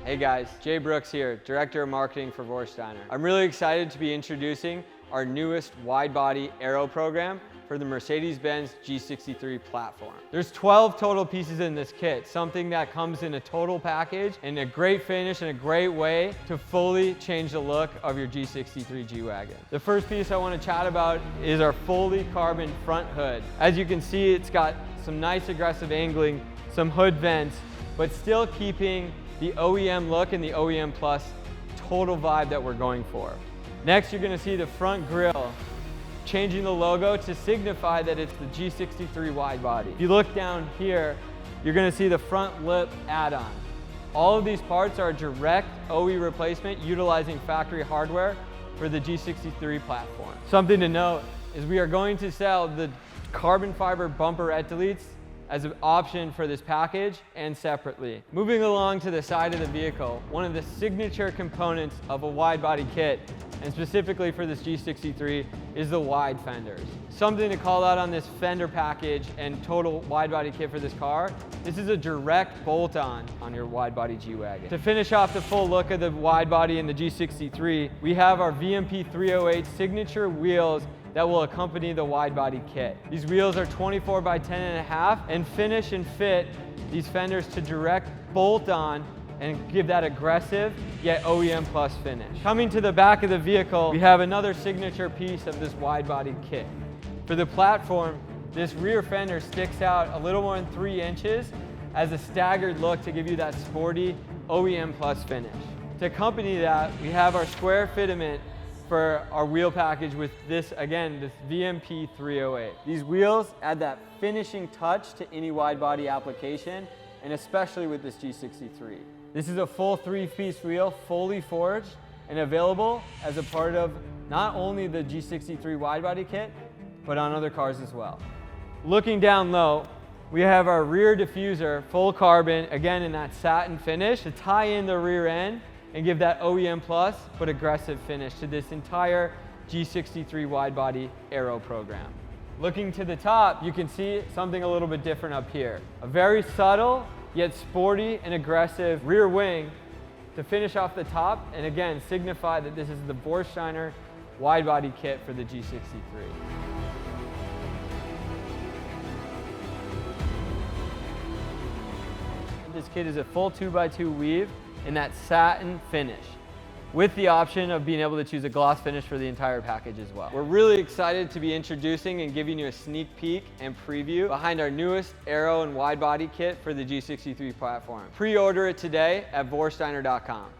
Hey guys, Jay Brooks here, Director of Marketing for Vorsteiner. I'm really excited to be introducing our newest wide-body Aero program for the Mercedes-Benz G63 platform. There's 12 total pieces in this kit, something that comes in a total package and a great finish and a great way to fully change the look of your G63 G-Wagon. The first piece I want to chat about is our fully carbon front hood. As you can see, it's got some nice aggressive angling, some hood vents, but still keeping the OEM look and the OEM Plus total vibe that we're going for. Next, you're going to see the front grille changing the logo to signify that it's the G63 wide body. If you look down here, you're going to see the front lip add-on. All of these parts are a direct OE replacement utilizing factory hardware for the G63 platform. Something to note is we are going to sell the carbon fiber bumperette deletes as an option for this package and separately. Moving along to the side of the vehicle, one of the signature components of a wide body kit, and specifically for this G63, is the wide fenders. Something to call out on this fender package and total wide body kit for this car, this is a direct bolt-on on your wide body G-Wagon. To finish off the full look of the wide body in the G63, we have our VMP 308 signature wheels that will accompany the wide body kit. These wheels are 24 by 10.5 and finish and fit these fenders to direct bolt on and give that aggressive yet OEM Plus finish. Coming to the back of the vehicle, we have another signature piece of this wide body kit. For the platform, this rear fender sticks out a little more than 3 inches as a staggered look to give you that sporty OEM Plus finish. To accompany that, we have our square fitment for our wheel package with this, again, this VMP 308. These wheels add that finishing touch to any wide body application, and especially with this G63. This is a full 3-piece wheel, fully forged and available as a part of not only the G63 wide body kit, but on other cars as well. Looking down low, we have our rear diffuser, full carbon, again in that satin finish to tie in the rear end and give that OEM Plus but aggressive finish to this entire G63 wide body Aero program. Looking to the top, you can see something a little bit different up here. A very subtle yet sporty and aggressive rear wing to finish off the top and again signify that this is the Vorsteiner wide body kit for the G63. This kit is a full 2x2 weave in that satin finish, with the option of being able to choose a gloss finish for the entire package as well. We're really excited to be introducing and giving you a sneak peek and preview behind our newest Aero and wide body kit for the G63 platform. Pre-order it today at vorsteiner.com.